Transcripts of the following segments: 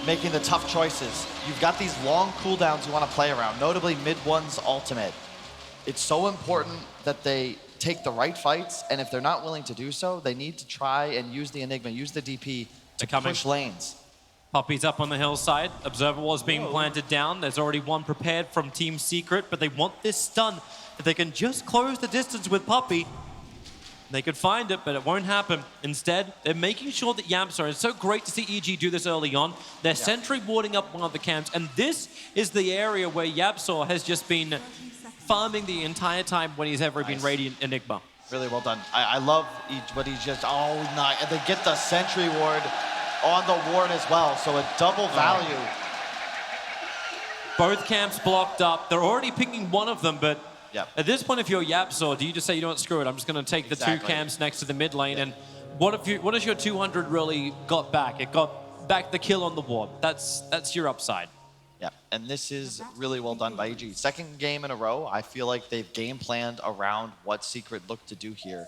making the tough choices. You've got these long cooldowns you want to play around, notably mid one's ultimate. It's so important that they take the right fights, and if they're not willing to do so, they need to try and use the Enigma, use the DP to push lanes. Puppey's up on the hillside. Observer wall's being planted down. There's already one prepared from Team Secret, but they want this stun. If they can just close the distance with Puppey, they could find it, but it won't happen. Instead, they're making sure that YapzOr, it's so great to see EG do this early on. They're sentry warding up one of the camps, and this is the area where YapzOr has just been farming the entire time when he's ever been Radiant Enigma. Really well done. I love what he's just, nice. And they get the sentry ward on the ward as well, so a double value. Both camps blocked up. They're already picking one of them, but at this point, if you're YapzOr, do you just say, you know what, screw it, I'm just going to take the two camps next to the mid lane, and what has your 200 really got back? It got back the kill on the ward. That's your upside. Yeah, and this is really well done by EG. Second game in a row, I feel like they've game planned around what Secret looked to do here.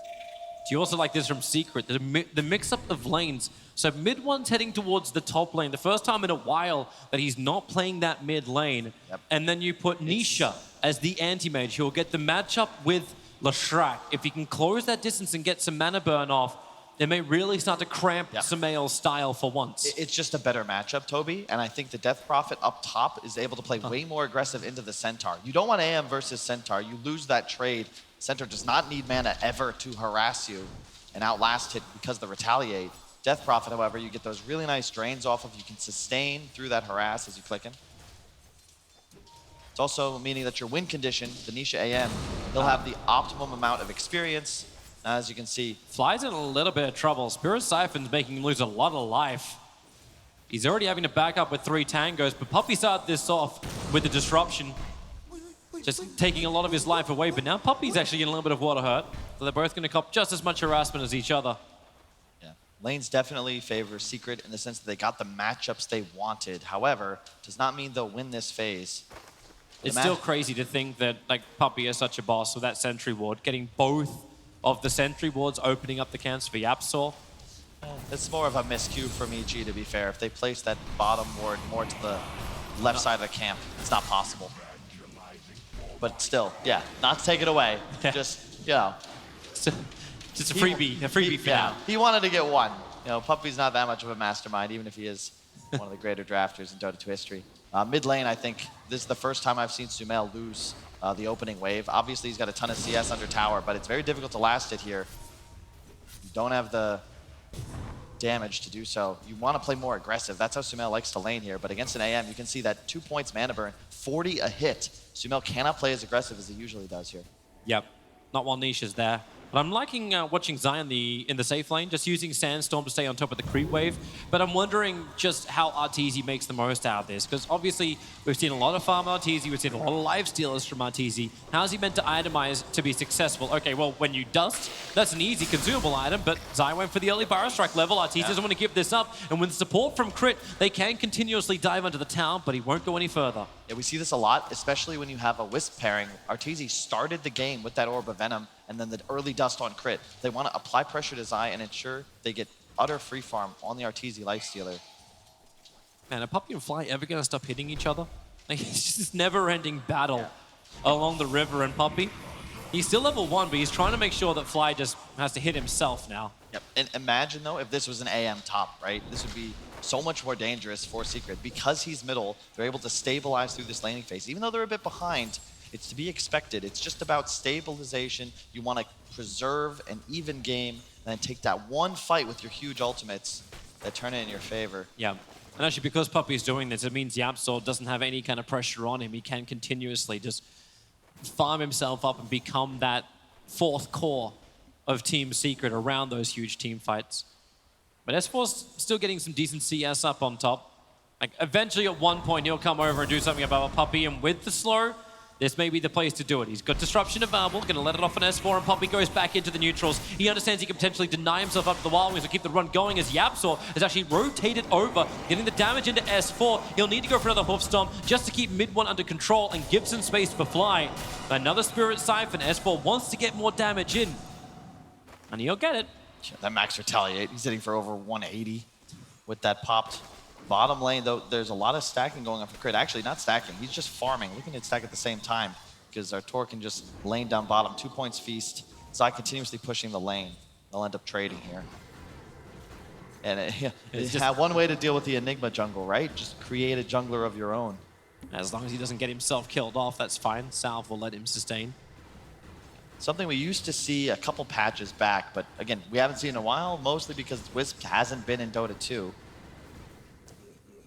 Do you also like this from Secret? The mix-up of lanes. So mid one's heading towards the top lane. The first time in a while that he's not playing that mid lane. And then you put Nisha as the anti-mage. He'll get the matchup with Leshrac. If he can close that distance and get some mana burn off, it may really start to cramp Sumail's style for once. It's just a better matchup, Toby, and I think the Death Prophet up top is able to play way more aggressive into the Centaur. You don't want AM versus Centaur. You lose that trade. Centaur does not need mana ever to harass you and outlast it because of the retaliate. Death Prophet, however, you get those really nice drains off of. You can sustain through that harass as you click him. It's also meaning that your win condition, the Nisha AM, he'll have the optimum amount of experience. As you can see, Fly's in a little bit of trouble. Spirit Siphon's making him lose a lot of life. He's already having to back up with 3 tangos, but Puppey started this off with the disruption, just taking a lot of his life away. But now Puppey's actually getting a little bit of water hurt, so they're both going to cop just as much harassment as each other. Yeah, lanes definitely favor Secret in the sense that they got the matchups they wanted. However, does not mean they'll win this phase. It's still crazy to think that Puppey is such a boss with that sentry ward, getting both of the sentry wards opening up the camps for YapzOr. It's more of a miscue from EG, to be fair. If they place that bottom ward more to the left side of the camp, it's not possible. But still, not to take it away. Just, just a freebie for now. He wanted to get one. Puppey's not that much of a mastermind, even if he is one of the greater drafters in Dota 2 history. Mid lane, I think this is the first time I've seen Sumail lose the opening wave. Obviously, he's got a ton of CS under tower, but it's very difficult to last it here. You don't have the damage to do so. You want to play more aggressive. That's how Sumail likes to lane here. But against an AM, you can see that 2 points mana burn, 40 a hit. Sumail cannot play as aggressive as he usually does here. Yep, not while Nisha's there. But I'm liking watching Zion in the safe lane, just using Sandstorm to stay on top of the creep wave. But I'm wondering just how Arteezy makes the most out of this, because obviously we've seen a lot of farm Arteezy, we've seen a lot of life stealers from Arteezy. How is he meant to itemize to be successful? Okay, well, when you dust, that's an easy consumable item, but Zion went for the early Barrow Strike level. Arteezy doesn't want to give this up, and with support from Crit, they can continuously dive under the tower, but he won't go any further. Yeah, we see this a lot, especially when you have a Wisp pairing. Arteezy started the game with that Orb of Venom, and then the early dust on Crit. They want to apply pressure to Zai and ensure they get utter free farm on the Arteezy Lifestealer. Man, are Puppey and Fly ever going to stop hitting each other? It's just this never-ending battle along the river, and Puppey, he's still level 1, but he's trying to make sure that Fly just has to hit himself now. Yep, and imagine though if this was an AM top, right? This would be so much more dangerous for Secret. Because he's middle, they're able to stabilize through this laning phase. Even though they're a bit behind, it's to be expected. It's just about stabilization. You want to preserve an even game and then take that one fight with your huge ultimates that turn it in your favor. Yeah, and actually because Puppey's doing this, it means YapzOr doesn't have any kind of pressure on him. He can continuously just farm himself up and become that fourth core of Team Secret around those huge team fights. But S4's still getting some decent CS up on top. Eventually at one point he'll come over and do something about Puppey, and with the slow, this may be the place to do it. He's got disruption available, going to let it off on S4, and Puppey goes back into the neutrals. He understands he can potentially deny himself up to the Wild Wings and keep the run going as YapzOr is actually rotated over, getting the damage into S4. He'll need to go for another Hoof Stomp just to keep mid one under control and give some space for Fly. Another Spirit Siphon. S4 wants to get more damage in, and he'll get it. That max retaliate, he's hitting for over 180 with that popped. Bottom lane, though, there's a lot of stacking going on for Crit. Actually, not stacking. He's just farming. Looking at stack at the same time because Artur can just lane down bottom. 2 points feast. Zai continuously pushing the lane. They'll end up trading here. And one way to deal with the Enigma jungle, right? Just create a jungler of your own. As long as he doesn't get himself killed off, that's fine. Salve will let him sustain. Something we used to see a couple patches back, but again, we haven't seen in a while, mostly because Wisp hasn't been in Dota 2.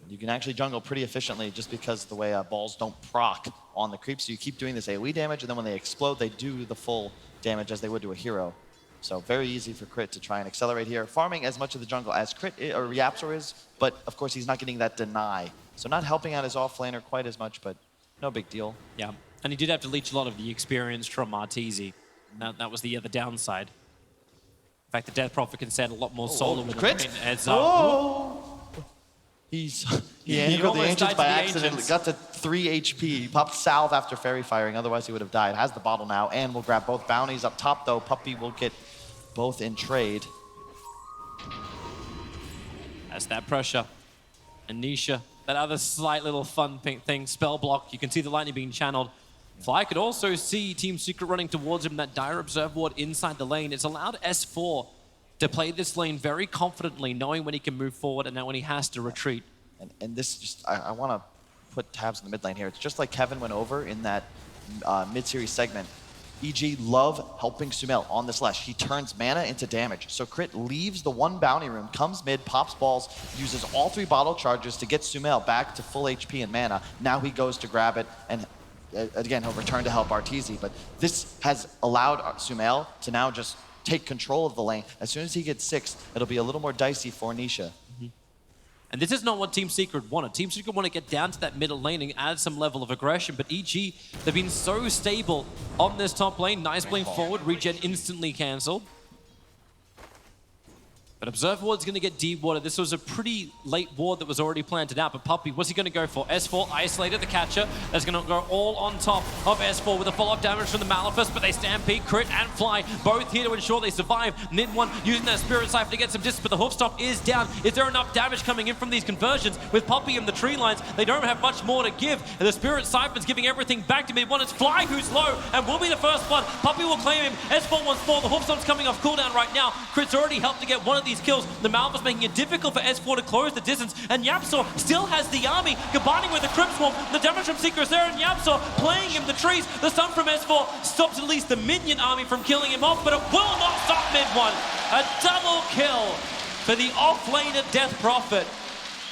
You can actually jungle pretty efficiently just because the way balls don't proc on the creeps. So you keep doing this AoE damage, and then when they explode, they do the full damage as they would to a hero. So very easy for Crit to try and accelerate here, farming as much of the jungle as Crit or YapzOr is, but of course he's not getting that deny. So not helping out his offlaner quite as much, but no big deal. Yeah, and he did have to leech a lot of the experience from Arteezy. That was the other downside. In fact, the Death Prophet can set a lot more solo with Crit? heads up. Oh! He angered the Ancients by accident, got to 3 HP. He popped Salve after Fairy Firing, otherwise he would have died. Has the bottle now, and will grab both bounties up top, though. Puppey will get both in trade. That's that pressure. And Nisha, that other slight little fun thing, spell block. You can see the lightning being channeled. Fly could also see Team Secret running towards him, that dire observe ward inside the lane. It's allowed S4 to play this lane very confidently, knowing when he can move forward and now when he has to retreat. And this just, I want to put tabs in the mid lane here. It's just like Kevin went over in that mid-series segment. EG love helping Sumail on this Lesh. He turns mana into damage. So Crit leaves the one bounty room, comes mid, pops balls, uses all 3 bottle charges to get Sumail back to full HP and mana. Now he goes to grab it, and again, he'll return to help Arteezy. But this has allowed Sumail to now just take control of the lane. As soon as he gets 6, it'll be a little more dicey for Nisha. And this is not what Team Secret wanted. Team Secret want to get down to that middle lane and add some level of aggression, but EG, they've been so stable on this top lane. Nice blade forward, regen instantly cancelled. But Observer Ward's going to get dewatered. This was a pretty late ward that was already planted out, but Puppey, what's he going to go for? S4 isolated the catcher. That's going to go all on top of S4 with a follow-up damage from the Malefice, but they stampede, Crit, and Fly, both here to ensure they survive. Mid one using that Spirit Siphon to get some distance, but the Hoofstop is down. Is there enough damage coming in from these conversions? With Puppey and the tree lines, they don't have much more to give. And the Spirit Siphon's giving everything back to mid one. It's Fly who's low and will be the first blood. Puppey will claim him. S4 wants 4. The Hoofstop's coming off cooldown right now. Crit's already helped to get one of these kills. The Malphus making it difficult for S4 to close the distance, and YapzOr still has the army, combining with the Crypt Swarm. The damage from Seeker is there, and YapzOr playing him the trees. The stun from S4 stops at least the minion army from killing him off, but it will not stop mid one. A double kill for the off-laner Death Prophet,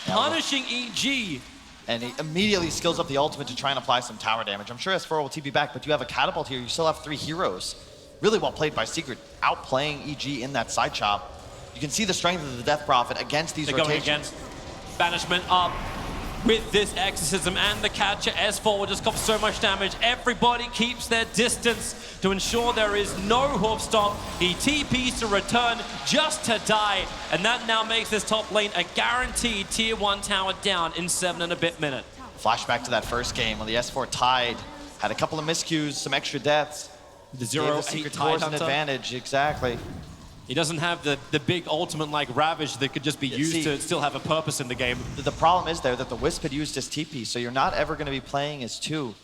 punishing EG. And he immediately skills up the ultimate to try and apply some tower damage. I'm sure S4 will TP back, but you have a catapult here. You still have 3 heroes. Really well played by Secret, outplaying EG in that side chop. You can see the strength of the Death Prophet against these rotations. Going against Banishment up with this Exorcism and the catcher. S4 will just got so much damage. Everybody keeps their distance to ensure there is no hoof stop. He TPs to return just to die. And that now makes this top lane a guaranteed tier 1 tower down in 7 and a bit minutes. Flashback to that first game when the S4 tied. Had a couple of miscues, some extra deaths. The 0-8 Secret Wars an advantage, exactly. He doesn't have the big ultimate like Ravage that could just be used to still have a purpose in the game. The problem is there that the Wisp had used his TP, so you're not ever going to be playing as 2.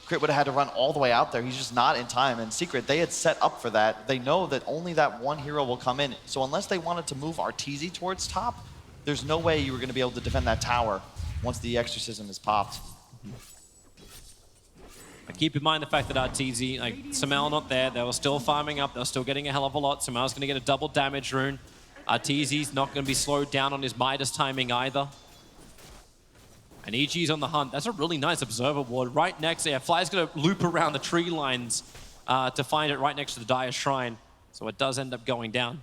Crit would have had to run all the way out there. He's just not in time. And Secret, they had set up for that. They know that only that one hero will come in. So unless they wanted to move Arteezy towards top, there's no way you were going to be able to defend that tower once the Exorcism is popped. But keep in mind the fact that Arteezy, like Sumail not there, they were still farming up, they were still getting a hell of a lot. Sumail's going to get a double damage rune. Arteezy's not going to be slowed down on his Midas timing either. And EG's on the hunt. That's a really nice observer ward right next there. Fly's going to loop around the tree lines to find it right next to the Dire Shrine. So it does end up going down.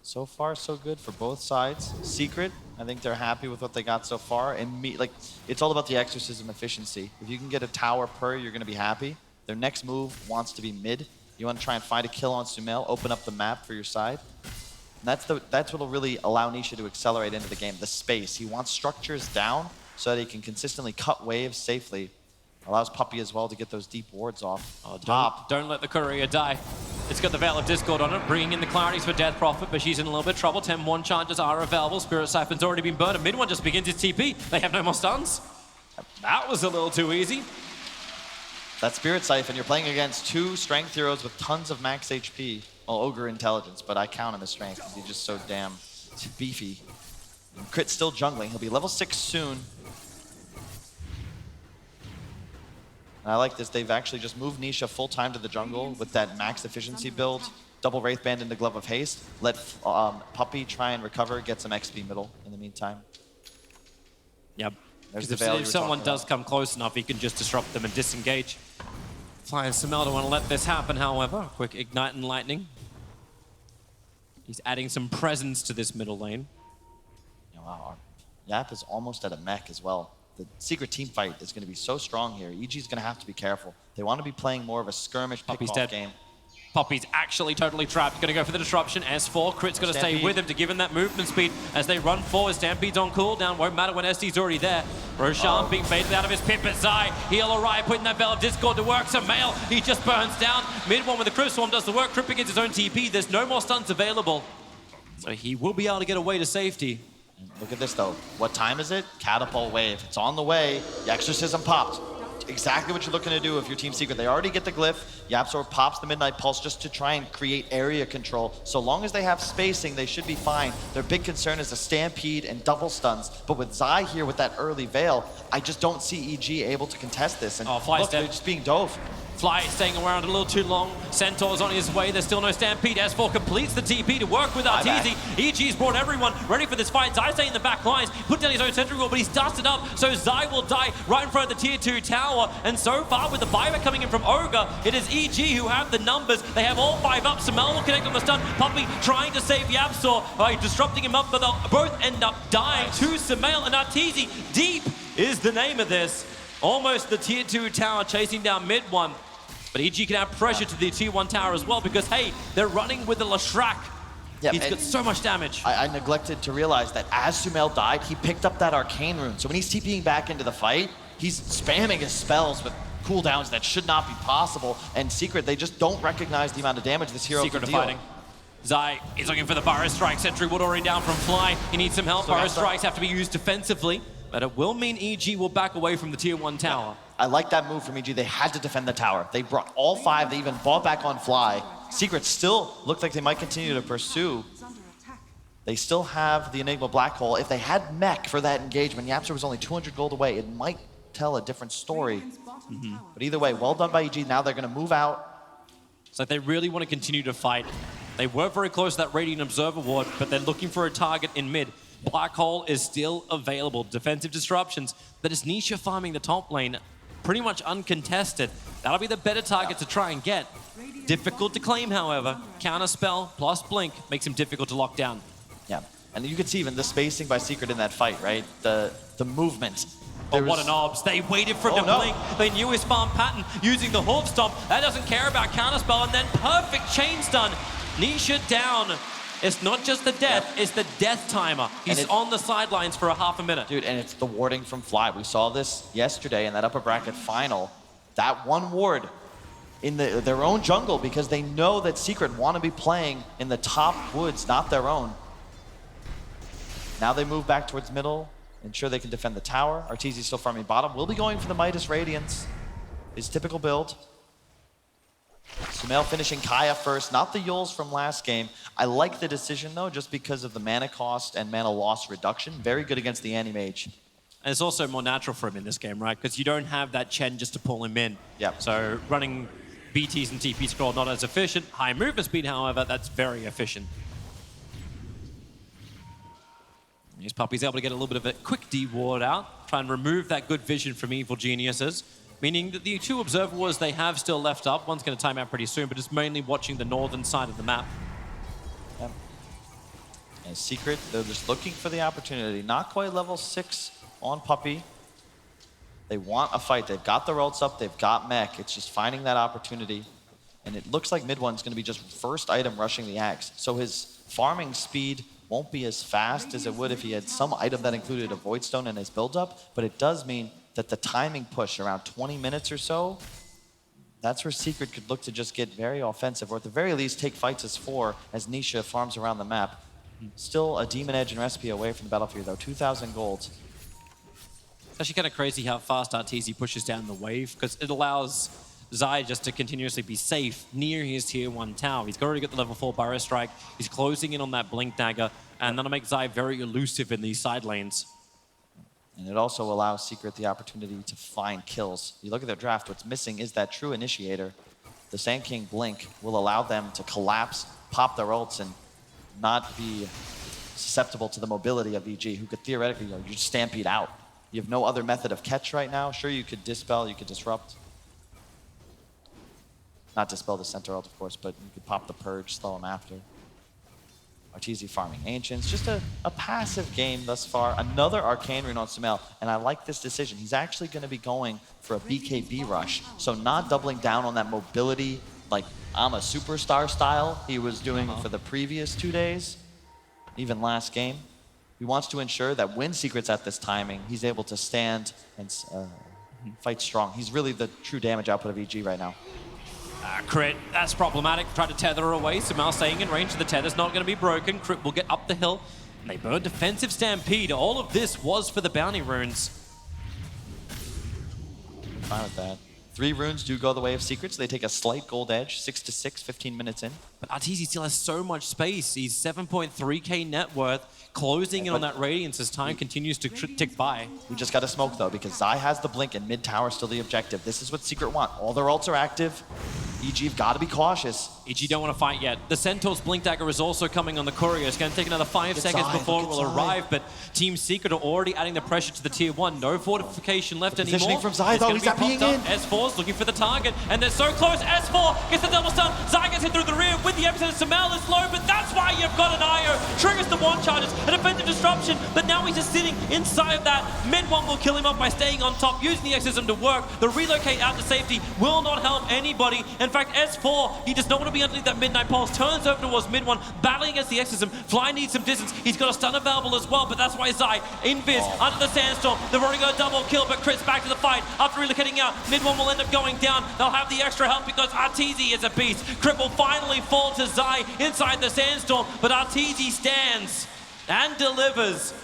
So far, so good for both sides. Secret, I think they're happy with what they got so far. And it's all about the Exorcism efficiency. If you can get a tower per, you're going to be happy. Their next move wants to be mid. You want to try and find a kill on Sumail, open up the map for your side. And that's what will really allow Nisha to accelerate into the game, the space. He wants structures down so that he can consistently cut waves safely. Allows Puppey as well to get those deep wards off top. Don't let the courier die. It's got the Veil of Discord on it, bringing in the clarities for Death Prophet, but she's in a little bit of trouble. 10-1 charges are available. Spirit Siphon's already been burned, and mid one just begins its TP. They have no more stuns. That was a little too easy. That Spirit Siphon, you're playing against two strength heroes with tons of max HP. Well, Ogre Intelligence, but I count him as strength because he's just so damn beefy. And Crit's still jungling. He'll be level 6 soon. And I like this. They've actually just moved Nisha full time to the jungle with that max efficiency build. Double Wraith Band into Glove of Haste. Let Puppey try and recover, get some XP middle in the meantime. Yep. There's Because if someone does come close enough, he can just disrupt them and disengage. Fly and Sumail don't want to let this happen, however. Quick Ignite and Lightning. He's adding some presence to this middle lane. Wow, Yap is almost at a mech as well. The secret team fight is going to be so strong here. EG is going to have to be careful. They want to be playing more of a skirmish pick-off game. Poppy's actually totally trapped. Gonna go for the disruption. S4, Crit's gonna stay with him to give him that movement speed as they run forward. Stampede's on cooldown. Won't matter when SD's already there. Roshan being baited out of his pit, but Zai, he'll arrive, putting that Veil of Discord to work. Sumail, he just burns down. Mid one with the Crypt Swarm does the work. Crypt against his own TP. There's no more stuns available. So he will be able to get away to safety. Look at this though. What time is it? Catapult wave. It's on the way. The Exorcism popped. Exactly what you're looking to do if you're Team Secret. They already get the glyph. YapzOr pops the Midnight Pulse just to try and create area control. So long as they have spacing, they should be fine. Their big concern is the Stampede and double stuns. But with Zai here with that early Veil, I just don't see EG able to contest this. And look, they're just being dove. Fly staying around a little too long. Centaur's on his way. There's still no Stampede. S4 completes the TP to work with Arteezy. EG's brought everyone ready for this fight. Zai staying in the back lines. Put down his own sentry wall, but he's dusted up. So Zai will die right in front of the tier 2 tower. And so far, with the buyback coming in from Ogre, it is EG who have the numbers. They have all 5 up. Sumail will connect on the stun. Puppey trying to save YapzOr by disrupting him up, but they'll both end up dying to Sumail and Arteezy. Deep is the name of this. Almost the tier 2 tower chasing down mid one. But EG can add pressure to the tier 1 tower as well because, hey, they're running with the Lashrak. Yeah, he's got so much damage. I neglected to realize that as Sumail died, he picked up that Arcane Rune. So when he's TPing back into the fight, he's spamming his spells with cooldowns that should not be possible. And Secret, they just don't recognize the amount of damage this hero can deal. Fighting. Zai is looking for the Burrow Strike. Sentry Wood already down from Fly. He needs some help. Burrow Strikes have to be used defensively. But it will mean EG will back away from the tier 1 tower. I like that move from EG. They had to defend the tower. They brought all 5. They even bought back on Fly. Secret still looked like they might continue to pursue. They still have the Enigma Black Hole. If they had mech for that engagement, YapzOr was only 200 gold away. It might tell a different story. But either way, well done by EG. Now they're going to move out. It's like they really want to continue to fight. They were very close to that Radiant Observer ward, but they're looking for a target in mid. Black Hole is still available. Defensive disruptions. But it's Nisha farming the top lane pretty much uncontested. That'll be the better target to try and get. Difficult to claim, however. Counter spell plus blink makes him difficult to lock down. Yeah, and you can see even the spacing by Secret in that fight, right? The movement. Oh, what an obs. They waited for him to blink. They knew his farm pattern using the Hawk Stomp. That doesn't care about counter spell, and then perfect chain stun. Nisha down. It's not just the death, it's the death timer. He's on the sidelines for a half a minute. Dude, and it's the warding from Fly. We saw this yesterday in that upper bracket final. That one ward in their own jungle because they know that Secret want to be playing in the top woods, not their own. Now they move back towards middle, ensure they can defend the tower. Arteezy's still farming bottom. We'll be going for the Midas Radiance. His typical build. Sumail finishing Kaya first, not the Yules from last game. I like the decision though, just because of the mana cost and mana loss reduction. Very good against the Anti-Mage. And it's also more natural for him in this game, right? Because you don't have that Chen just to pull him in. Yep. So running BTs and TP scroll not as efficient. High movement speed, however, that's very efficient. His Puppey's able to get a little bit of a quick D-ward out, try and remove that good vision from Evil Geniuses. Meaning that the 2 Observer Wards they have still left up. One's going to time out pretty soon, but it's mainly watching the northern side of the map. Yep. And Secret, they're just looking for the opportunity. Not quite level 6 on Puppey. They want a fight. They've got the ults up, they've got mech. It's just finding that opportunity. And it looks like mid one's going to be just first item rushing the axe. So his farming speed won't be as fast as it would if he had some item that included a Void Stone in his build-up, but it does mean that the timing push around 20 minutes or so That's where Secret could look to just get very offensive, or at the very least take fights as 4 as Nisha farms around the map. Still a Demon Edge and Recipe away from the battlefield though, 2,000 gold. It's actually kind of crazy how fast Arteezy pushes down the wave, because it allows Zai just to continuously be safe near his tier 1 tower. He's already got the level 4 Barrow Strike, he's closing in on that Blink Dagger, and that'll make Zai very elusive in these side lanes. And it also allows Secret the opportunity to find kills. You look at their draft, what's missing is that true initiator. The Sand King Blink will allow them to collapse, pop their ults, and not be susceptible to the mobility of EG, who could theoretically, you just stampede out. You have no other method of catch right now. Sure, you could dispel, you could disrupt. Not dispel the center ult, of course, but you could pop the purge, slow him after. Arteezy farming Ancients, just a passive game thus far. Another Arcane Rune on Sumail, and I like this decision. He's actually going to be going for a BKB rush, so not doubling down on that mobility, like I'm a superstar style he was doing for the previous 2 days, even last game. He wants to ensure that when Secret's at this timing, he's able to stand and fight strong. He's really the true damage output of EG right now. Crit, that's problematic. Try to tether her away. Sumail staying in range. The tether's not going to be broken. Crit will get up the hill. And they burn Defensive Stampede. All of this was for the bounty runes. Fine with that. 3 runes do go the way of Secret, so they take a slight gold edge, 6 to 6, 15 minutes in. But Arteezy still has so much space. He's 7.3k net worth, closing in on that Radiance as time continues to tick by. We just got to smoke though, because Zai has the blink and mid tower still the objective. This is what Secret want. All their ults are active. EG have got to be cautious. EG don't want to fight yet. The Centaur's Blink Dagger is also coming on the Courier. It's going to take another 5 seconds before it will arrive, but Team Secret are already adding the pressure to the tier 1. No fortification left anymore. Positioning from Zai though, he's not being in. S4's looking for the target, and they're so close. S4 gets the double stun. Zai gets hit through the rear with the epicenter. Sumail is low, but that's why you've got an IO. Triggers the 1 charges, a defensive disruption, but now he's just sitting inside of that. Mid 1 will kill him off by staying on top, using the exorcism to work. The relocate out to safety will not help anybody. In fact, S4, he does not want to be underneath that midnight pulse, turns over towards mid 1, battling against the exorcism. Fly needs some distance. He's got a stun available as well, but that's why Zai, invis, under the sandstorm. They've already got a double kill, but Crit's back to the fight. After relocating out, mid 1 will end up going down. They'll have the extra help because Arteezy is a beast. Crit will finally fall to Zai inside the sandstorm, but Arteezy stands and delivers.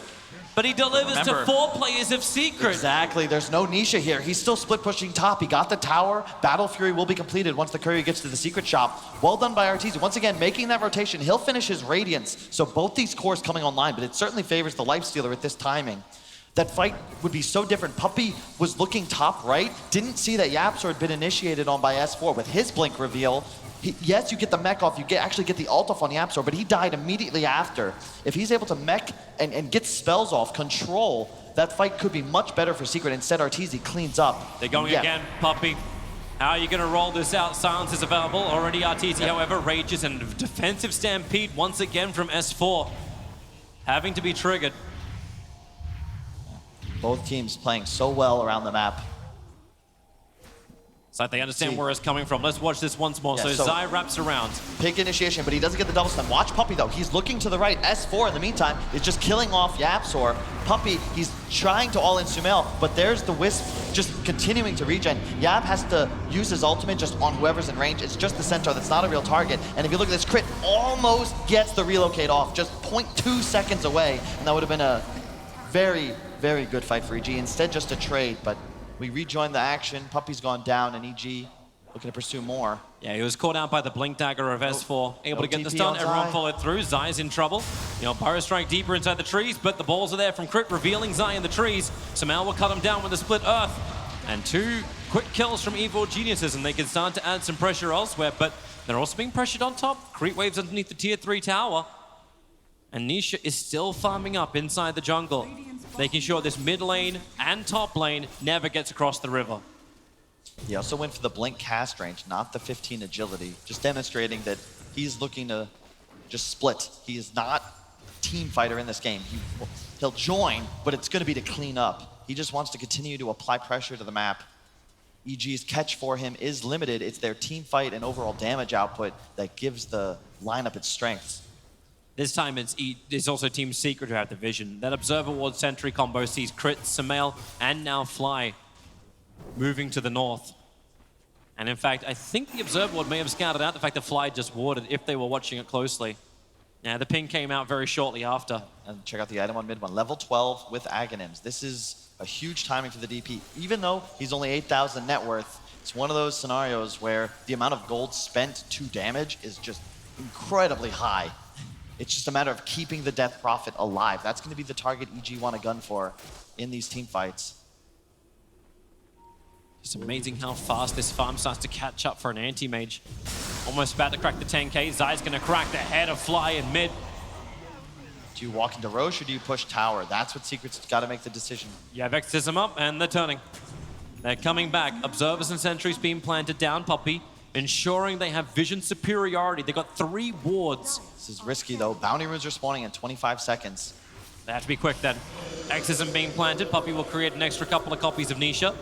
But he delivers to 4 players of Secret. Exactly, there's no Nisha here. He's still split pushing top. He got the tower. Battle Fury will be completed once the courier gets to the Secret shop. Well done by Arteezy. Once again, making that rotation. He'll finish his Radiance. So both these cores coming online, but it certainly favors the Lifestealer at this timing. That fight would be so different. Puppey was looking top right, didn't see that YapzOr had been initiated on by S4 with his blink reveal. Yes, you get the mech off, you actually get the ult off on YapzOr, but he died immediately after. If he's able to mech and get spells off, control, that fight could be much better for Secret. Instead, Arteezy cleans up. They're going again, Puppey. How are you going to roll this out? Silence is available. Already Arteezy, however, rages, and defensive stampede once again from S4. Having to be triggered. Both teams playing so well around the map. It's like they understand where it's coming from. Let's watch this once more. So Zai wraps around. Pick initiation, but he doesn't get the double stun. Watch Puppey though. He's looking to the right. S4 in the meantime is just killing off YapzOr. Puppey, he's trying to all in Sumail, but there's the Wisp just continuing to regen. Yap has to use his ultimate just on whoever's in range. It's just the Centaur that's not a real target. And if you look at this, Crit almost gets the relocate off, just 0.2 seconds away. And that would have been a very, very good fight for EG. Instead, just a trade, but we rejoin the action. Puppey's gone down, and EG looking to pursue more. Yeah, he was caught out by the Blink Dagger of S4. Able to get the stun, everyone followed through. Zai's in trouble. You know, Pyro Strike deeper inside the trees, but the balls are there from Crit, revealing Zai in the trees. Sumail will cut him down with the split earth. And 2 quick kills from Evil Geniuses, and they can start to add some pressure elsewhere, but they're also being pressured on top. Creep waves underneath the tier 3 tower. And Nisha is still farming up inside the jungle, making sure this mid lane and top lane never gets across the river. He also went for the blink cast range, not the 15 agility, just demonstrating that he's looking to just split. He is not a team fighter in this game. He'll join, but it's going to be to clean up. He just wants to continue to apply pressure to the map. EG's catch for him is limited. It's their team fight and overall damage output that gives the lineup its strengths. This time it's also Team Secret who have the vision. That Observer Ward Sentry combo sees Crit, Sumail, and now Fly moving to the north. And in fact, I think the observer board may have scouted out the fact that Fly just warded if they were watching it closely. Yeah, the ping came out very shortly after. And check out the item on mid one. Level 12 with Aghanims. This is a huge timing for the DP. Even though he's only 8,000 net worth, it's one of those scenarios where the amount of gold spent to damage is just incredibly high. It's just a matter of keeping the Death Prophet alive. That's going to be the target EG want a gun for in these team fights. It's amazing how fast this farm starts to catch up for an anti-mage. Almost about to crack the 10k. Zai's going to crack the head of Fly in mid. Do you walk into Roche or do you push tower? That's what Secret's got to make the decision. Yeah, Vexism up and they're turning. They're coming back. Observers and sentries being planted down, Puppey, ensuring they have vision superiority. They got 3 wards. This is risky though. Bounty runes are spawning in 25 seconds. They have to be quick then. Exism being planted. Puppey will create an extra couple of copies of Nisha.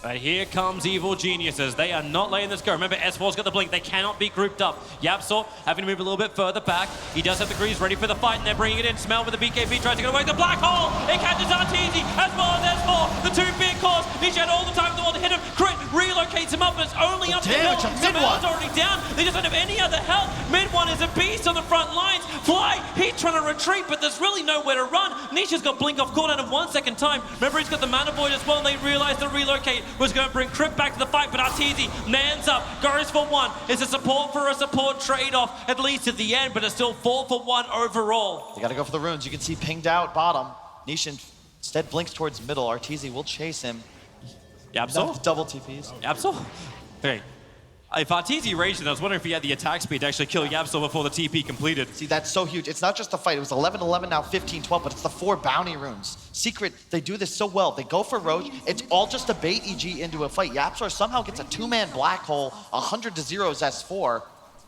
But here comes Evil Geniuses. They are not letting this go. Remember, S4's got the blink. They cannot be grouped up. Yapsor having to move a little bit further back. He does have the greaves ready for the fight, and they're bringing it in. Smell with the BKB tries to get away. The black hole! It catches Arteezy as well as S4. The 2 big cores. Nisha had all the time in the world to hit him. Crit relocates him up, but it's only up to Mel. Mel's already down. They just don't have any other help. Mid one is a beast on the front lines. Fly, he's trying to retreat, but there's really nowhere to run. Nisha's got blink off cooldown of 1 second time. Remember, he's got the mana void as well, and they realized the relocate was going to bring Crypt back to the fight, but Arteezy mans up, goes for 1. It's a support for a support trade-off, at least at the end, but it's still 4 for 1 overall. They got to go for the runes. You can see pinged out bottom. Nisha instead blinks towards middle. Arteezy will chase him. Yapsor? Double TPs. Yapsor? Okay. If Arteezy raged, I was wondering if he had the attack speed to actually kill Yapsor before the TP completed. See, that's so huge. It's not just the fight. It was 11-11, now 15-12, but it's the 4 bounty runes. Secret, they do this so well. They go for Roach. It's all just to bait EG into a fight. Yapsor somehow gets a 2-man black hole, 100 to 0's S4.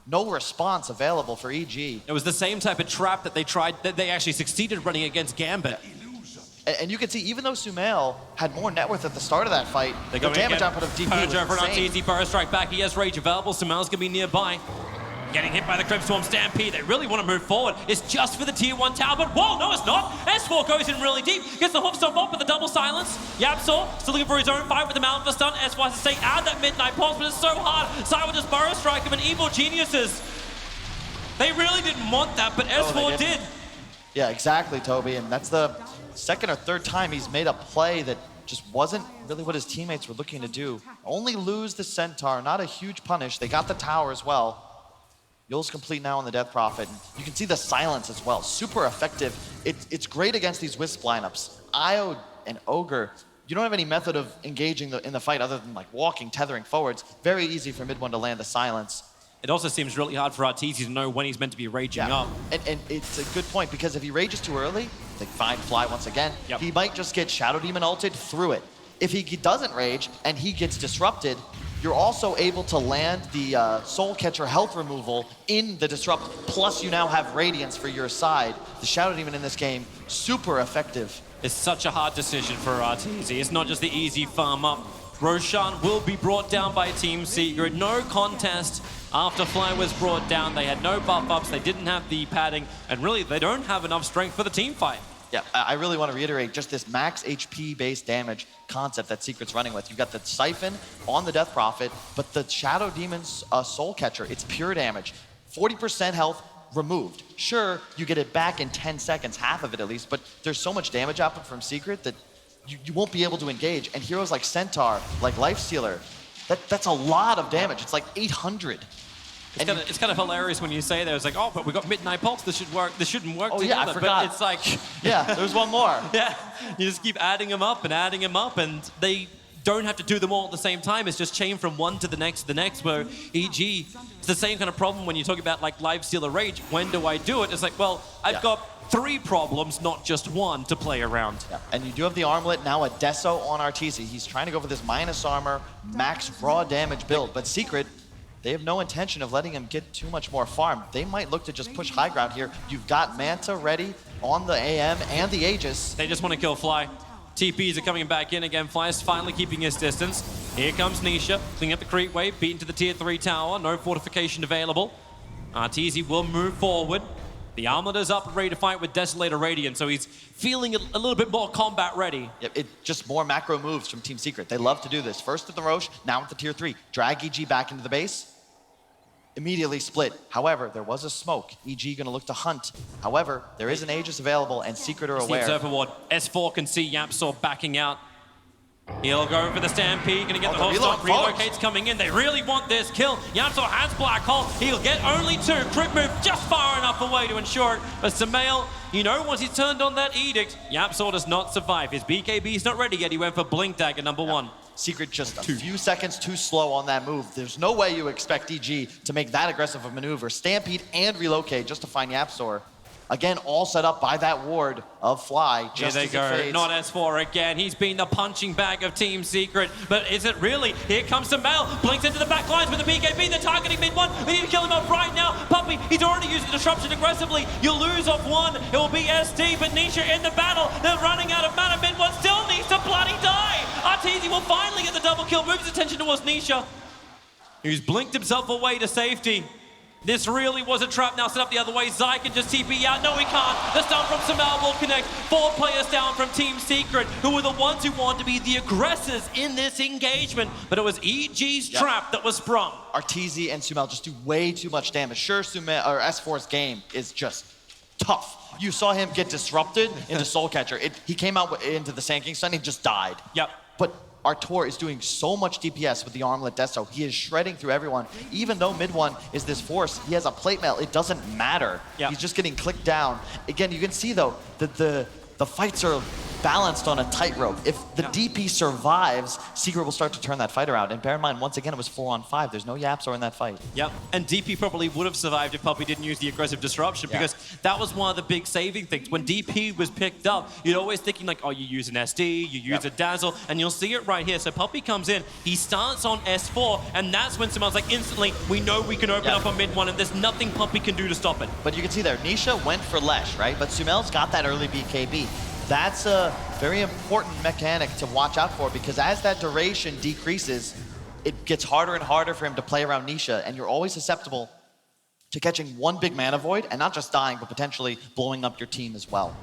No response available for EG. It was the same type of trap that they tried, that they actually succeeded running against Gambit. And you can see, even though Sumail had more net worth at the start of that fight, the damage output of DP was over an insane. Arteezy, burrow strike back. He has rage available. Sumail's gonna be nearby. Getting hit by the Crypt Swarm Stampede. They really want to move forward. It's just for the tier 1 tower, but whoa, no it's not. S4 goes in really deep. Gets the hoof stomp up with the double silence. Yapsor still looking for his own fight with the Mountain for stun. S4 has to stay out that midnight pulse, but it's so hard. Sai will just burrow strike him, and Evil Geniuses. They really didn't want that, but S4 did. Yeah, exactly, Toby. And that's the second or third time he's made a play that just wasn't really what his teammates were looking to do. Only lose the Centaur, not a huge punish. They got the tower as well. Yul's complete now on the Death Prophet. And you can see the silence as well. Super effective. It's great against these Wisp lineups. Io and Ogre, you don't have any method of engaging in the fight other than like walking, tethering forwards. Very easy for mid one to land the silence. It also seems really hard for Arteezy to know when he's meant to be raging up. And it's a good point, because if he rages too early, like fine, Fly once again, he might just get Shadow Demon ulted through it. If he doesn't rage and he gets disrupted, you're also able to land the Soul Catcher health removal in the disrupt, plus you now have Radiance for your side. The Shadow Demon in this game, super effective. It's such a hard decision for Arteezy. It's not just the easy farm up. Roshan will be brought down by Team Secret. No contest after Fly was brought down. They had no buff ups, they didn't have the padding, and really they don't have enough strength for the team fight. Yeah, I really want to reiterate just this max HP based damage concept that Secret's running with. You've got the Siphon on the Death Prophet, but the Shadow Demon's Soul Catcher, it's pure damage. 40% health removed. Sure, you get it back in 10 seconds, half of it at least, but there's so much damage output from Secret that you won't be able to engage. And heroes like Centaur, like Lifestealer, that's a lot of damage. It's like 800. It's kind of hilarious when you say that. It's like, oh, but we got Midnight Pulse. This should work. This shouldn't work together. Yeah, I forgot. But it's like, yeah, there's one more. Yeah, you just keep adding them up, and they don't have to do them all at the same time. It's just chain from one to the next, where EG, it's the same kind of problem when you talk about like Lifestealer Rage. When do I do it? It's like, well, I've got 3 problems, not just one, to play around. Yeah. And you do have the armlet, now a Deso on Arteezy. He's trying to go for this minus armor, max raw damage build, but Secret, they have no intention of letting him get too much more farm. They might look to just push high ground here. You've got Manta ready on the AM and the Aegis. They just want to kill Fly. TPs are coming back in again. Fly is finally keeping his distance. Here comes Nisha, cleaning up the creep wave, beaten to the tier 3 tower. No fortification available. Arteezy will move forward. The Armlet is up and ready to fight with Desolator Radiant, so he's feeling a little bit more combat ready. Yep, just more macro moves from Team Secret. They love to do this. First with the Roche, now with the tier 3. Drag EG back into the base. Immediately split. However, there was a smoke. EG gonna look to hunt. However, there is an Aegis available and Secret are The aware. Observer Ward. S4 can see YapzOr backing out. He'll go for the Stampede, gonna get the whole stop. Relocate's coming in. They really want this kill. YapzOr has Black Hole. He'll get only 2. Crit move just far enough away to ensure it. But Sumail, you know, once he's turned on that Edict, YapzOr does not survive. His BKB's not ready yet. He went for Blink Dagger number 1. Secret just a few seconds too slow on that move. There's no way you expect EG to make that aggressive of a maneuver. Stampede and relocate just to find YapzOr. Again, all set up by that ward of Fly. Just Here they go, fades. not S4 again. He's been the punching bag of Team Secret, but is it really? Here comes Sumail, blinks into the back lines with the BKB. They're targeting mid-1. We need to kill him up right now. Puppey, he's already used the disruption aggressively. You'll lose off 1. It will be SD, but Nisha in the battle. They're running out of mana. Mid-1 still needs to bloody die. Arteezy will finally get the double kill, moves his attention towards Nisha, who's blinked himself away to safety. This really was a trap now set up the other way. Zai can just TP out. No, he can't. The stun from Sumail will connect. 4 players down from Team Secret, who were the ones who wanted to be the aggressors in this engagement. But it was EG's trap that was sprung. Arteezy and Sumail just do way too much damage. Sure, S4's game is just tough. You saw him get disrupted into Soul Catcher. He came out into the Sand King stun and he just died. Yep. But Artur is doing so much DPS with the Armlet Desto. He is shredding through everyone. Even though mid-1 is this force, he has a plate mail. It doesn't matter. Yep. He's just getting clicked down. Again, you can see though that the fights are balanced on a tightrope. If the DP survives, Secret will start to turn that fight around. And bear in mind, once again, it was 4-on-5. There's no YapzOr in that fight. Yep, and DP probably would have survived if Puppey didn't use the aggressive disruption, because that was one of the big saving things. When DP was picked up, you're always thinking like, oh, you use an SD, you use a Dazzle, and you'll see it right here. So Puppey comes in, he starts on S4, and that's when Sumail's like, instantly, we know we can open up on mid-1, and there's nothing Puppey can do to stop it. But you can see there, Nisha went for Lesh, right? But Sumail's got that early BKB. That's a very important mechanic to watch out for, because as that duration decreases, it gets harder and harder for him to play around Nisha, and you're always susceptible to catching one big mana void and not just dying, but potentially blowing up your team as well.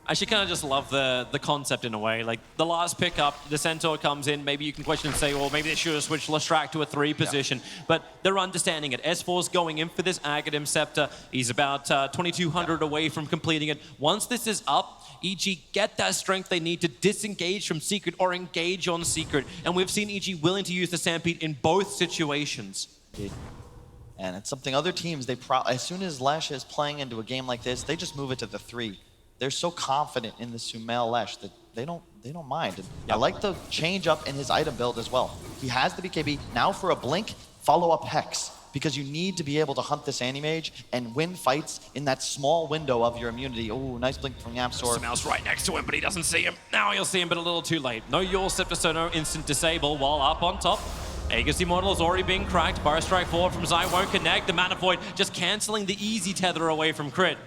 I should kind of just love the concept in a way. Like the last pickup, the Centaur comes in, maybe you can question and say, well, maybe they should have switched Lestrak to a 3 position, but they're understanding it. S4's going in for this Aghanim Scepter. He's about 2,200 away from completing it. Once this is up, EG get that strength they need to disengage from Secret or engage on Secret. And we've seen EG willing to use the Stampede in both situations. Indeed. And it's something other teams, as soon as Lesh is playing into a game like this, they just move it to the 3. They're so confident in the Sumail Lesh that they don't mind. And I like the change up in his item build as well. He has the BKB. Now for a blink, follow up Hex, because you need to be able to hunt this Anti-Mage and win fights in that small window of your immunity. Oh, nice blink from YapzOr. Sumail's right next to him, but he doesn't see him. Now he'll see him, but a little too late. No Yule Scepter, so no instant disable while up on top. Aegis Immortal is already being cracked. Burst Strike forward from Zai won't connect. The Mana Void just cancelling the easy tether away from Crit.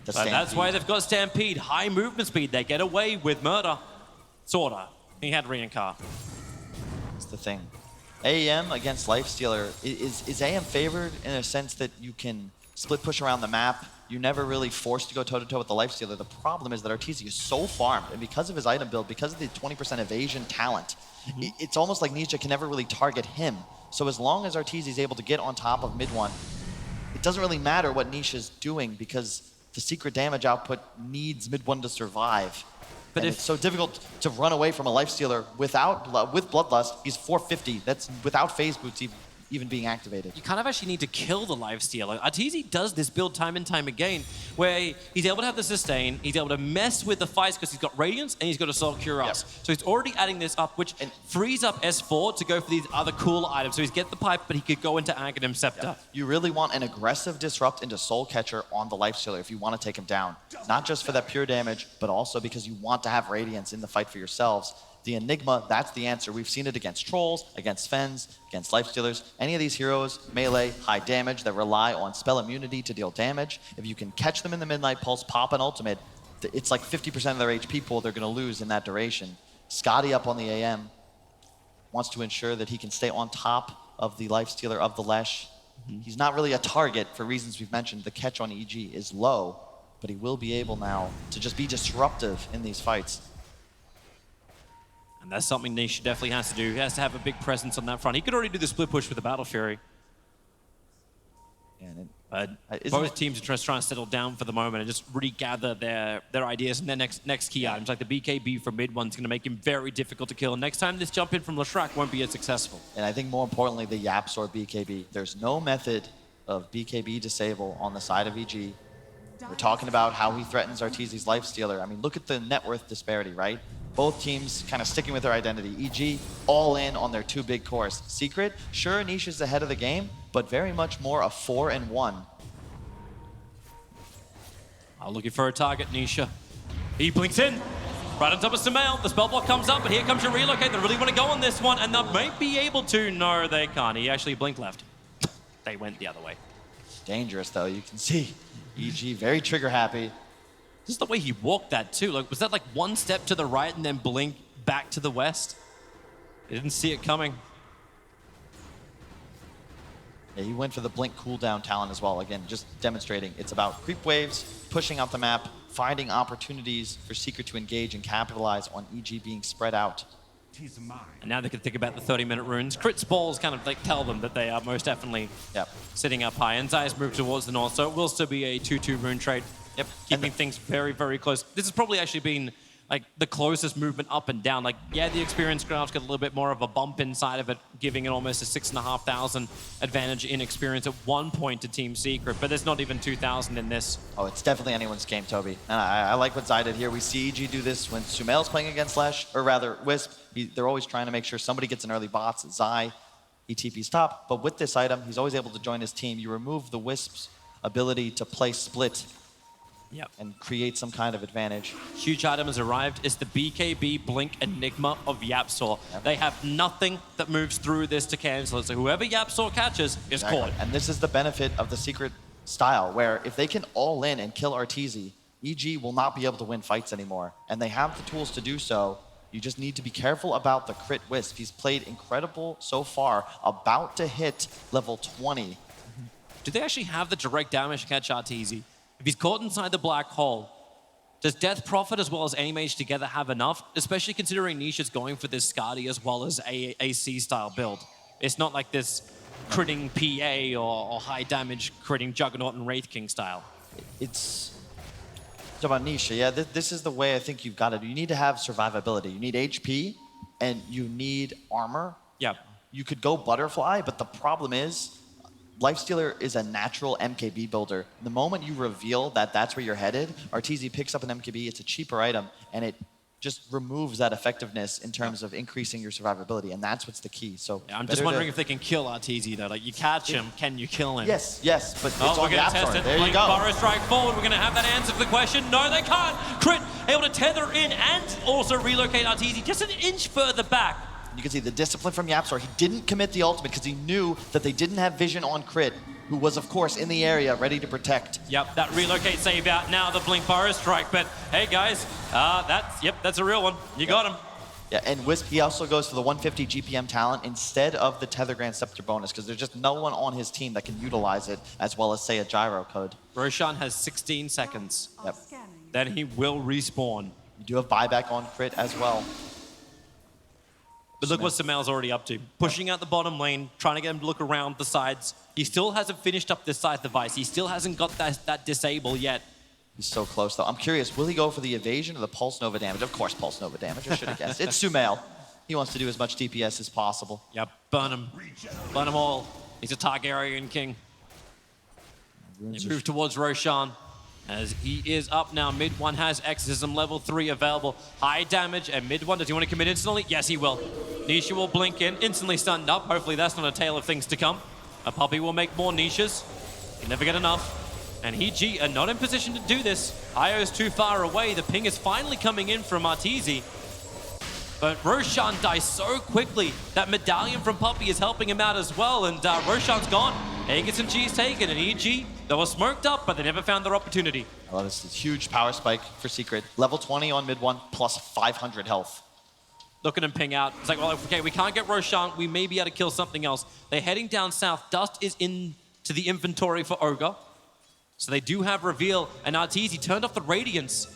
But that's why they've got Stampede, high movement speed. They get away with murder. Sorta. He had Reincar. That's the thing. AEM against Lifestealer, is AM favored in a sense that you can split push around the map? You're never really forced to go toe-to-toe with the Lifestealer. The problem is that Arteezy is so farmed, and because of his item build, because of the 20% evasion talent, it's almost like Nisha can never really target him. So as long as Arteezy is able to get on top of mid-1, it doesn't really matter what Nisha's doing, because the Secret damage output needs mid-1 to survive. But it's so difficult to run away from a Lifestealer with Bloodlust. He's 450. That's without phase boots even being activated. You kind of actually need to kill the Lifestealer. Arteezy does this build time and time again, where he's able to have the sustain, he's able to mess with the fights because he's got Radiance and he's got Assault Cuirass. So he's already adding this up, which frees up S4 to go for these other cool items. So he's get the pipe, but he could go into Aghanim Scepter. You really want an aggressive disrupt into Soul Catcher on the Lifestealer if you want to take him down. Not just for that pure damage, but also because you want to have Radiance in the fight for yourselves. The Enigma, that's the answer. We've seen it against Trolls, against Fens, against Lifestealers. Any of these heroes, melee, high damage, that rely on spell immunity to deal damage. If you can catch them in the Midnight Pulse, pop an ultimate, it's like 50% of their HP pool they're going to lose in that duration. Scotty up on the AM wants to ensure that he can stay on top of the Lifestealer of the Lesh. He's not really a target for reasons we've mentioned. The catch on EG is low, but he will be able now to just be disruptive in these fights. And that's something Nisha definitely has to do. He has to have a big presence on that front. He could already do the split push with the Battle Fury. But both teams are just trying to settle down for the moment and just regather their ideas and their next key items. Like the BKB from mid one's going to make him very difficult to kill. And next time this jump in from Leshrac won't be as successful. And I think more importantly, the YapzOr BKB. There's no method of BKB disable on the side of EG. We're talking about how he threatens Arteezy's lifestealer. I mean, look at the net worth disparity, right? Both teams kind of sticking with their identity. EG all in on their two big cores. Secret, sure, Nisha's ahead of the game, but very much more a 4-1. Looking for a target, Nisha. He blinks in. Right on top of Sumail. The spell block comes up, but here comes your relocate. They really want to go on this one, and they might be able to. No, they can't. He actually blinked left. They went the other way. Dangerous, though. You can see EG very trigger happy. Just the way he walked that, too. Like, was that like one step to the right and then blink back to the west? I didn't see it coming. Yeah, he went for the blink cooldown talent as well. Again, just demonstrating it's about creep waves, pushing out the map, finding opportunities for Secret to engage and capitalize on EG being spread out. And now they can think about the 30-minute runes. Crit's balls kind of like tell them that they are most definitely sitting up high. And Zayas move towards the north, so it will still be a 2-2 rune trade. Yep, keeping things very, very close. This has probably actually been like the closest movement up and down. Like, yeah, the experience graph's got a little bit more of a bump inside of it, giving it almost a 6,500 advantage in experience at one point to Team Secret, but there's not even 2,000 in this. Oh, it's definitely anyone's game, Toby. And I like what Zai did here. We see EG do this when Sumail's playing against Lesh, or rather Wisp. They're always trying to make sure somebody gets an early bots. Zai, he TP's top, but with this item, he's always able to join his team. You remove the Wisp's ability to play split and create some kind of advantage. Huge item has arrived. It's the BKB Blink Enigma of YapzOr. They have nothing that moves through this to cancel it. So whoever YapzOr catches is caught. And this is the benefit of the Secret style, where if they can all in and kill Arteezy, EG will not be able to win fights anymore. And they have the tools to do so. You just need to be careful about the crit Wisp. He's played incredible so far, about to hit level 20. Do they actually have the direct damage to catch Arteezy? If he's caught inside the black hole, does Death Prophet as well as Animage together have enough? Especially considering Nisha's going for this Skadi as well as AC style build. It's not like this critting PA or high damage critting Juggernaut and Wraith King style. It's about Nisha, yeah. This is the way I think you've got to do. You need to have survivability. You need HP and you need armor. Yeah. You could go Butterfly, but the problem is, Lifestealer is a natural MKB builder. The moment you reveal that that's where you're headed, Arteezy picks up an MKB, it's a cheaper item, and it just removes that effectiveness in terms of increasing your survivability, and that's what's the key. So yeah, I'm just wondering if they can kill Arteezy though. Like, you catch him, can you kill him? Yes, but it's we're on gonna test it. There you go. Burrow strike forward. We're gonna have that answer for the question. No, they can't. Crit able to tether in and also relocate Arteezy just an inch further back. You can see the discipline from YapzOr. He didn't commit the ultimate because he knew that they didn't have vision on Crit, who was, of course, in the area, ready to protect. Yep, that relocate save out. Now the Blink Burrow strike. But hey, guys, that's a real one. You got him. Yeah, and Wisp, he also goes for the 150 GPM talent instead of the Tether Grand Scepter bonus because there's just no one on his team that can utilize it, as well as, say, a gyro code. Roshan has 16 seconds. Yep. Then he will respawn. You do have buyback on Crit as well. But look what Sumail's already up to. Pushing out the bottom lane, trying to get him to look around the sides. He still hasn't finished up this side device. He still hasn't got that disable yet. He's so close, though. I'm curious, will he go for the evasion or the Pulse Nova damage? Of course, Pulse Nova damage. I should have guessed. It's Sumail. He wants to do as much DPS as possible. Yep, burn him. Burn them all. He's a Targaryen king. They move towards Roshan. As he is up now, mid one has Exorcism level 3 available. High damage, and mid one, does he want to commit instantly? Yes, he will. Nisha will blink in, instantly stunned up. Hopefully that's not a tale of things to come. A puppy will make more niches. He'll never get enough. And EG are not in position to do this. Io's too far away. The ping is finally coming in from Arteezy. But Roshan dies so quickly. That medallion from Puppy is helping him out as well, and Roshan's gone. Agats and G's taken, and EG, they were smoked up, but they never found their opportunity. Oh, this is a huge power spike for Secret. Level 20 on mid one, plus 500 health. Look at him ping out. It's like, well, okay, we can't get Roshan. We may be able to kill something else. They're heading down south. Dust is in to the inventory for Ogre. So they do have reveal, and Arteezy turned off the Radiance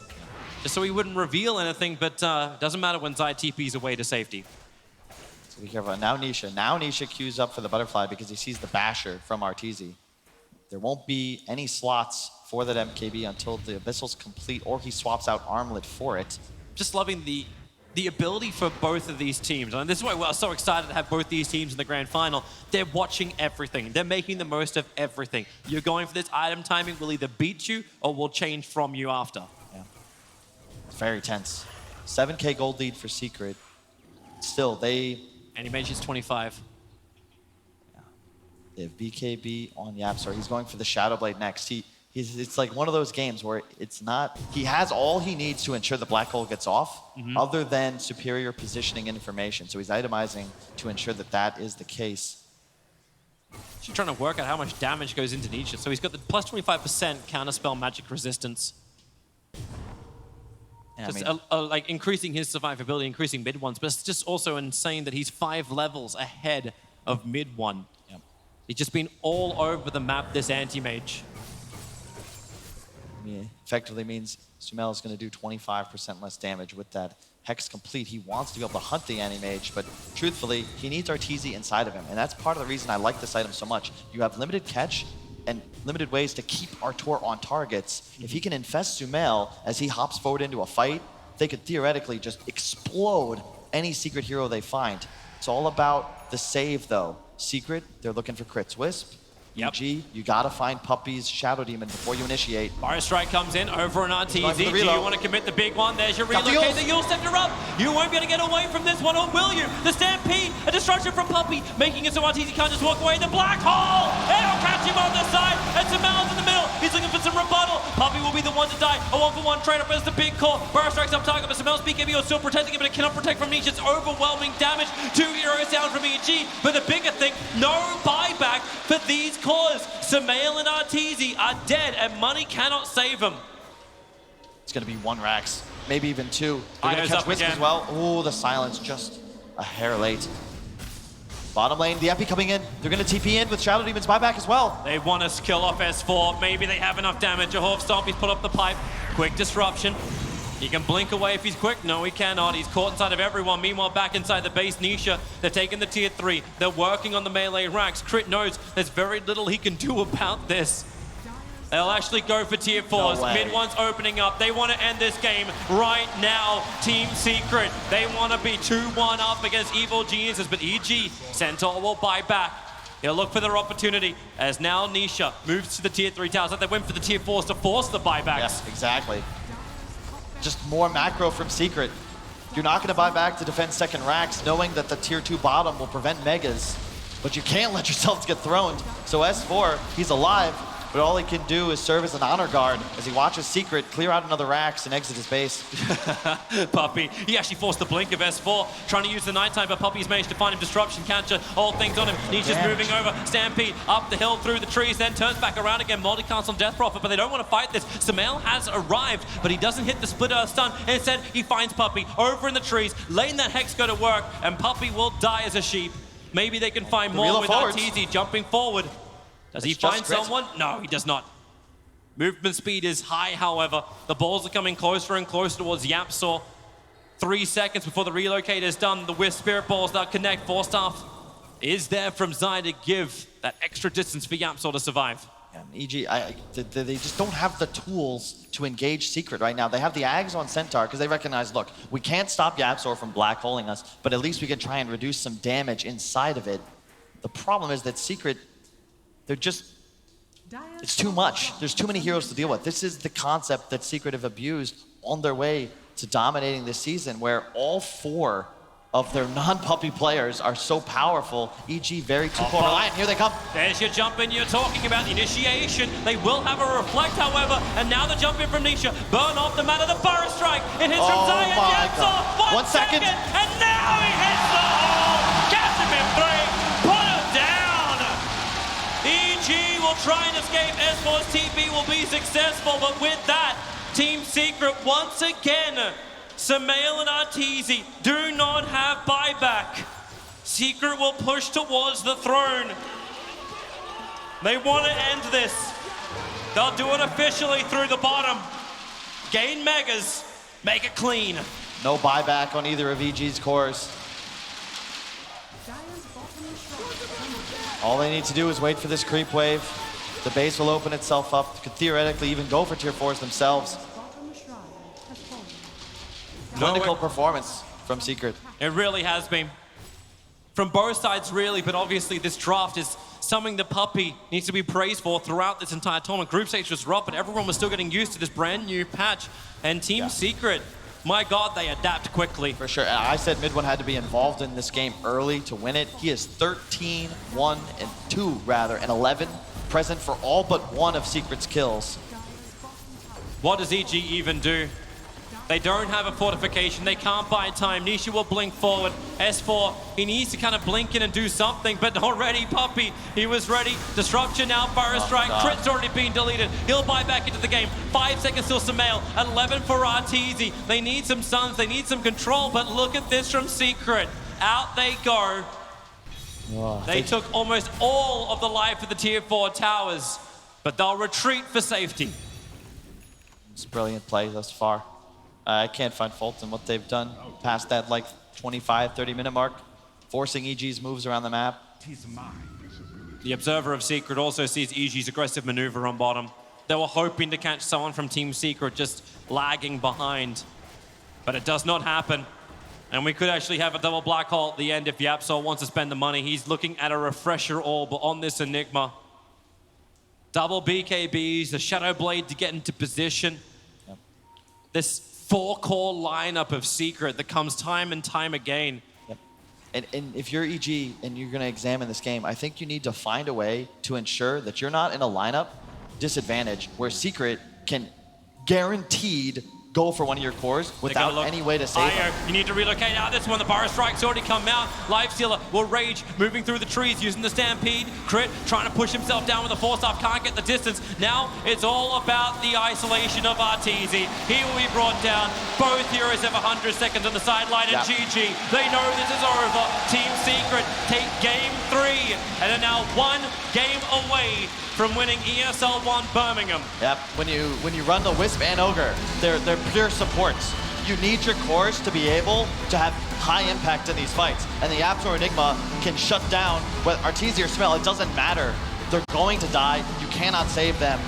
just so he wouldn't reveal anything, but doesn't matter when Zai TP's away to safety. So be careful. Now Nisha queues up for the butterfly because he sees the basher from Arteezy. There won't be any slots for that MKB until the Abyssal's complete, or he swaps out Armlet for it. Just loving the ability for both of these teams. And this is why we're so excited to have both these teams in the grand final. They're watching everything. They're making the most of everything. You're going for this item timing. We'll either beat you or we'll change from you after. Yeah. It's very tense. 7K gold lead for Secret. Still, they... Animation's 25. Yeah. They have BKB on YapzOr. He's going for the Shadow Blade next. It's like one of those games where it's not... He has all he needs to ensure the black hole gets off, other than superior positioning information. So he's itemizing to ensure that that is the case. She's trying to work out how much damage goes into Nisha. So he's got the plus 25% counterspell magic resistance. Yeah, Just like increasing his survivability, increasing mid ones, but it's just also insane that he's 5 levels ahead of mid one. Yep. He's just been all over the map, this anti-mage. Effectively means Sumail is going to do 25% less damage with that Hex complete. He wants to be able to hunt the Anti-Mage, but truthfully, he needs Arteezy inside of him, and that's part of the reason I like this item so much. You have limited catch and limited ways to keep Artur on targets. If he can infest Sumail as he hops forward into a fight, they could theoretically just explode any Secret hero they find. It's all about the save, though. Secret, they're looking for crits. Wisp, Yep. UG, you gotta find Puppy's Shadow Demon before you initiate. Fire Strike comes in over an Arteezy. Do you reload. want to commit the big one? There's your Got the relocator. ult. You'll set her up. You won't be able to get away from this one, or will you? The Stampede, a destruction from Puppy, making it so Arteezy can't just walk away. The black hole! It'll catch him on the side, and Sumail's in the middle. He's looking for some rebuttal. Puppy will be the one to die. A 1-for-1 trade-up as the big call. Fire Strike's up target, but Sumail's BKB is still protecting him, but it cannot protect from Niche. It's overwhelming damage. 2 heroes down from EG. But the bigger thing, no buyback for these cores. Sumail and Arteezy are dead, and money cannot save them. It's going to be 1 Rax, maybe even 2. They're going Eyes to catch up Wisp again. as well. Ooh, the silence just a hair late. Bottom lane, the Epi coming in. They're going to TP in with Shadow Demon's buyback as well. They want to kill off S4. Maybe they have enough damage. A Hoof Stomp, he's put up the pipe. Quick disruption. He can blink away if he's quick. No, he cannot. He's caught inside of everyone. Meanwhile, back inside the base, Nisha, they're taking the tier 3. They're working on the melee racks. Crit knows there's very little he can do about this. They'll actually go for tier 4s. No way. Mid one's opening up. They want to end this game right now. Team Secret, they want to be 2-1 up against Evil Geniuses, but EG, Centaur will buy back. He'll look for their opportunity as now Nisha moves to the tier 3 towers. Like they went for the tier 4s to force the buybacks. Yes, exactly. Just more macro from Secret. You're not going to buy back to defend second racks, knowing that the tier 2 bottom will prevent megas, but you can't let yourselves get thrown. So S4, he's alive, but all he can do is serve as an honor guard as he watches Secret clear out another racks and exit his base. Puppy, he actually forced the blink of S4, trying to use the nighttime, but Puppy's managed to find him disruption, counter, all things on him. Nisha's moving over, Stampede up the hill through the trees, then turns back around again, multicast on Death Prophet, but they don't want to fight this. Sumail has arrived, but he doesn't hit the split earth stun, and instead he finds Puppy over in the trees, letting that Hex go to work, and Puppy will die as a sheep. Maybe they can find more with Arteezy jumping forward. Does he find someone? No, he does not. Movement speed is high, however. The balls are coming closer and closer towards YapzOr. 3 seconds before the relocator is done. The Wisp Spirit Balls that connect. Force Staff is there from Zai to give that extra distance for YapzOr to survive. And EG, they just don't have the tools to engage Secret right now. They have the Ags on Centaur because they recognize, look, we can't stop YapzOr from black holing us, but at least we can try and reduce some damage inside of it. The problem is that Secret, they're just, it's too much. There's too many heroes to deal with. This is the concept that Secret have abused on their way to dominating this season, where all 4 of their non-Puppy players are so powerful. EG very two-core reliant. Here they come. There's your jump in. You're talking about the initiation. They will have a reflect, however, and now the jump in from Nisha. Burn off the man of the Burrow Strike. It hits from Zai and YapzOr. 1 second. And now he hits the hole. Gets him in 3. Put him down. EG will try and escape. S4's TP will be successful, but with that, Team Secret once again, Sumail and Arteezy do not have buyback. Secret will push towards the throne. They want to end this. They'll do it officially through the bottom. Gain megas, make it clean. No buyback on either of EG's cores. All they need to do is wait for this creep wave. The base will open itself up. Could theoretically even go for tier 4s themselves. Clinical performance from Secret. It really has been. From both sides, really, but obviously this draft is something that Puppey needs to be praised for throughout this entire tournament. Group stage was rough, but everyone was still getting used to this brand new patch. And Team Secret, my God, they adapt quickly. For sure. I said Mid One had to be involved in this game early to win it. He is 13, 1, and 2, rather, and 11, present for all but one of Secret's kills. What does EG even do? They don't have a fortification. They can't buy time. Nisha will blink forward. S4, he needs to kind of blink in and do something, but already Puppey, he was ready. Disruption now, Fire Strike. Crit's already been deleted. He'll buy back into the game. 5 seconds till Sumail. 11 for Arteezy. They need some stuns. They need some control, but look at this from Secret. Out they go. They took almost all of the life of the tier 4 towers, but they'll retreat for safety. It's brilliant play thus far. I can't find fault in what they've done past that like 25, 30-minute mark, forcing EG's moves around the map. The observer of Secret also sees EG's aggressive maneuver on bottom. They were hoping to catch someone from Team Secret just lagging behind, but it does not happen. And we could actually have a double black hole at the end if Yapsol wants to spend the money. He's looking at a refresher orb on this Enigma. Double BKBs, the Shadow Blade to get into position. This 4-core lineup of Secret that comes time and time again. And if you're EG and you're going to examine this game, I think you need to find a way to ensure that you're not in a lineup disadvantage where Secret can guaranteed go for one of your cores without any way to save them. You need to relocate out this one. The Fire Strike's already come out. Lifestealer will rage, moving through the trees, using the Stampede. Crit trying to push himself down with a force up, can't get the distance. Now it's all about the isolation of Arteezy. He will be brought down. Both heroes have 100 seconds on the sideline, and GG. They know this is over. Team Secret take game 3, and are now 1 game away from winning ESL One Birmingham. Yep, when you run the Wisp and Ogre, they're pure supports. You need your cores to be able to have high impact in these fights. And the Yapsor Enigma can shut down with Arteezy or Smell. It doesn't matter. They're going to die. You cannot save them.